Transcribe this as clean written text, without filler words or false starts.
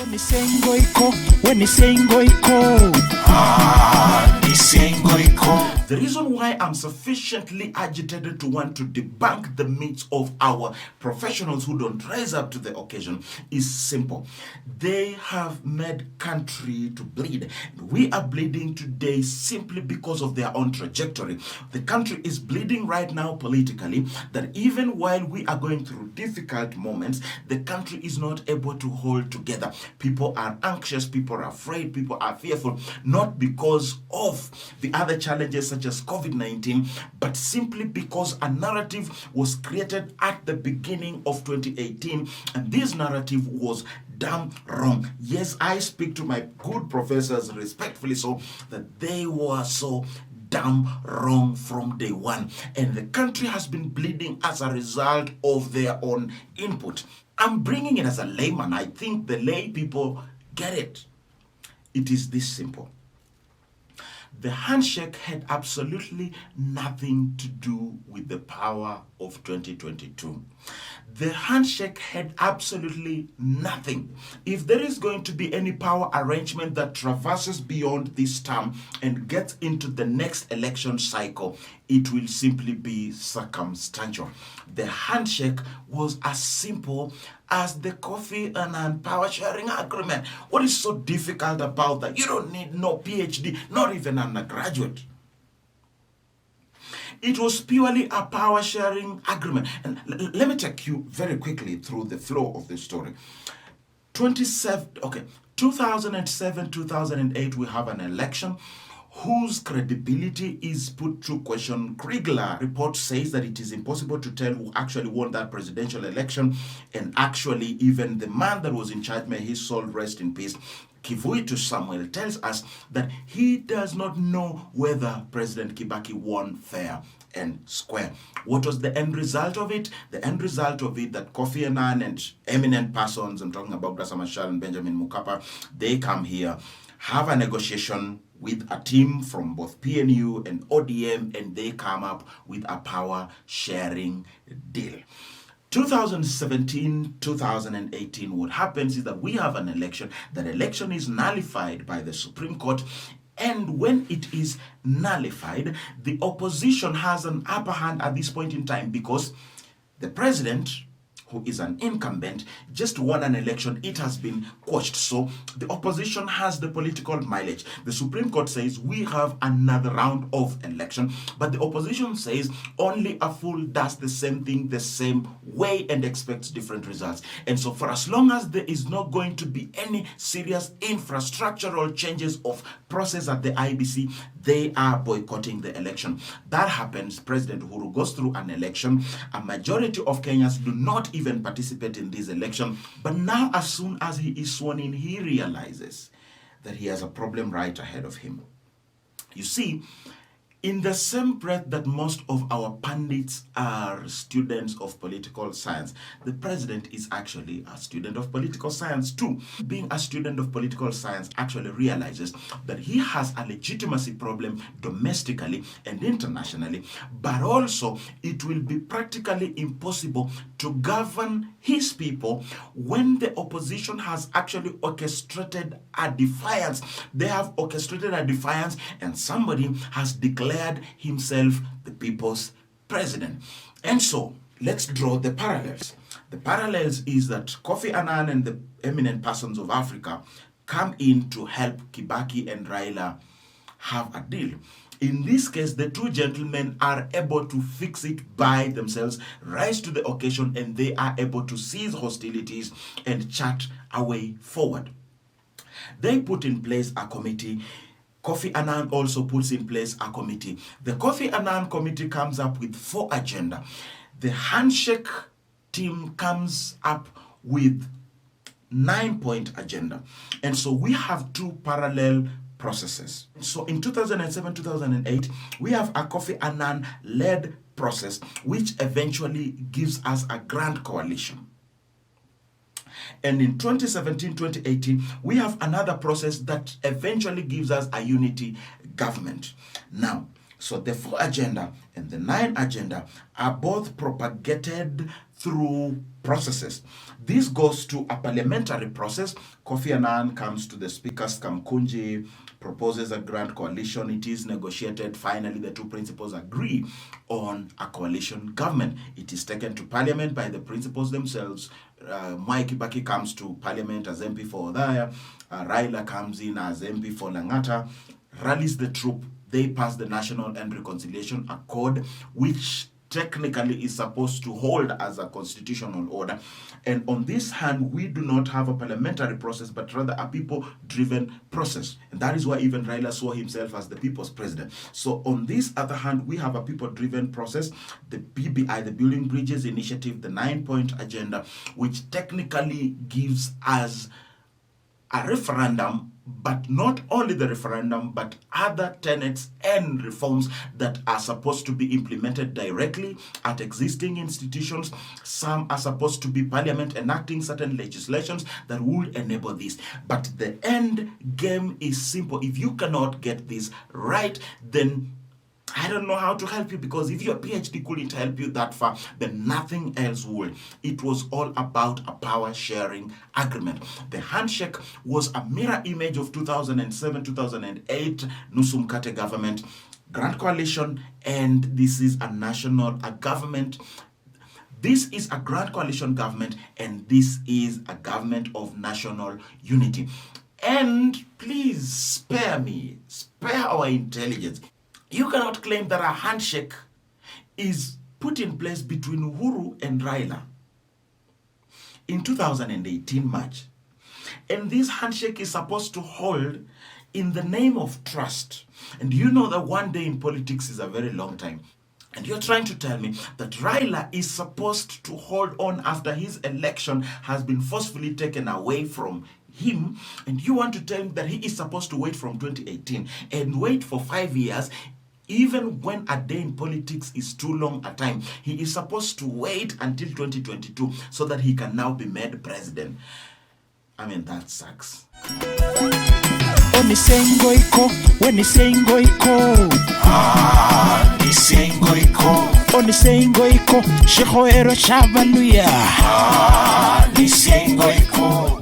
The reason why I'm sufficiently agitated to want to debunk the myths of our professionals who don't rise up to the occasion is simple. They have made country to bleed. We are bleeding today simply because of their own trajectory. The country is bleeding right now politically, that even while we are going through difficult moments, the country is not able to hold together. People are anxious, people are afraid, people are fearful, not because of the other challenges such as COVID-19, but simply because a narrative was created at the beginning of 2018, and this narrative was damn wrong. Yes, I speak to my good professors respectfully so that they were so damn wrong from day one, and the country has been bleeding as a result of their own input. I'm bringing it as a layman. I think the lay people get it. It is this simple. The handshake had absolutely nothing to do with the power of 2022. The handshake had absolutely nothing. If there is going to be any power arrangement that traverses beyond this term and gets into the next election cycle, it will simply be circumstantial. The handshake was as simple as the Kofi Annan power sharing agreement. What is so difficult about that? You don't need no PhD, not even an undergraduate. It was purely a power sharing agreement. And let me take you very quickly through the flow of the story. 2007, 2008, we have an election whose credibility is put to question. Kriegler report says that it is impossible to tell who actually won that presidential election, and actually even the man that was in charge, may his soul rest in peace, Kivui to Samuel, tells us that he does not know whether President Kibaki won fair and square. What was the end result of it? The end result of it that Kofi Annan and eminent persons, I'm talking about Graça Machel and Benjamin Mkapa, they come here, have a negotiation with a team from both PNU and ODM, and they come up with a power sharing deal. 2017, 2018, what happens is that we have an election. That election is nullified by the Supreme Court. And when it is nullified, the opposition has an upper hand at this point in time because the president, who is an incumbent, just won an election. It has been quashed. So the opposition has the political mileage. The Supreme Court says we have another round of election, but the opposition says only a fool does the same thing the same way and expects different results. And so for as long as there is not going to be any serious infrastructural changes of process at the IBC, they are boycotting the election. That happens. President Uhuru goes through an election. A majority of Kenyans do not even participate in this election. But now, as soon as he is sworn in, he realizes that he has a problem right ahead of him. You see, in the same breath that most of our pundits are students of political science, the president is actually a student of political science too. Being a student of political science actually realizes that he has a legitimacy problem domestically and internationally, but also it will be practically impossible to govern his people when the opposition has actually orchestrated a defiance. They have orchestrated a defiance, and somebody has declared himself the people's president. And so let's draw the parallels. The parallels is that Kofi Annan and the eminent persons of Africa come in to help Kibaki and Raila have a deal. In this case, the two gentlemen are able to fix it by themselves, rise to the occasion, and they are able to cease hostilities and chart a way forward. They put in place a committee. Kofi Annan also puts in place a committee. The Kofi Annan committee comes up with 4 agendas. The handshake team comes up with 9-point agenda. And so we have 2 parallel processes. So in 2007, 2008, we have a Kofi Annan-led process, which eventually gives us a grand coalition. And in 2017, 2018, we have another process that eventually gives us a unity government. Now, so the 4 agenda and the 9 agenda are both propagated through processes. This goes to a parliamentary process. Kofi Annan comes to the speakers, Kamkunji, proposes a grand coalition. It is negotiated. Finally, the two principals agree on a coalition government. It is taken to parliament by the principals themselves. Mwai Kibaki comes to parliament as MP for Odaya. Raila comes in as MP for Langata, rallies the troop. They pass the National and Reconciliation Accord, which technically is supposed to hold as a constitutional order. And on this hand, we do not have a parliamentary process, but rather a people-driven process. And that is why even Raila saw himself as the people's president. So on this other hand, we have a people-driven process, the BBI, the Building Bridges Initiative, the 9-point agenda, which technically gives us a referendum, but not only the referendum, but other tenets and reforms that are supposed to be implemented directly at existing institutions. Some are supposed to be parliament enacting certain legislations that would enable this. But the end game is simple. If you cannot get this right, then I don't know how to help you, because if your PhD couldn't help you that far, then nothing else will. It was all about a power sharing agreement. The handshake was a mirror image of 2007-2008 Nusu Mkate government, Grand Coalition, and this is a national government. This is a Grand Coalition government, and this is a government of national unity. And please spare me, spare our intelligence. You cannot claim that a handshake is put in place between Uhuru and Raila in 2018 March. And this handshake is supposed to hold in the name of trust. And you know that one day in politics is a very long time. And you're trying to tell me that Raila is supposed to hold on after his election has been forcefully taken away from him, and you want to tell me that he is supposed to wait from 2018 and wait for 5 years. Even when a day in politics is too long a time, he is supposed to wait until 2022 so that he can now be made president. I mean, that sucks. Onisengoiko, Onisengoiko, Shehoero Chavaluya, Onisengoiko.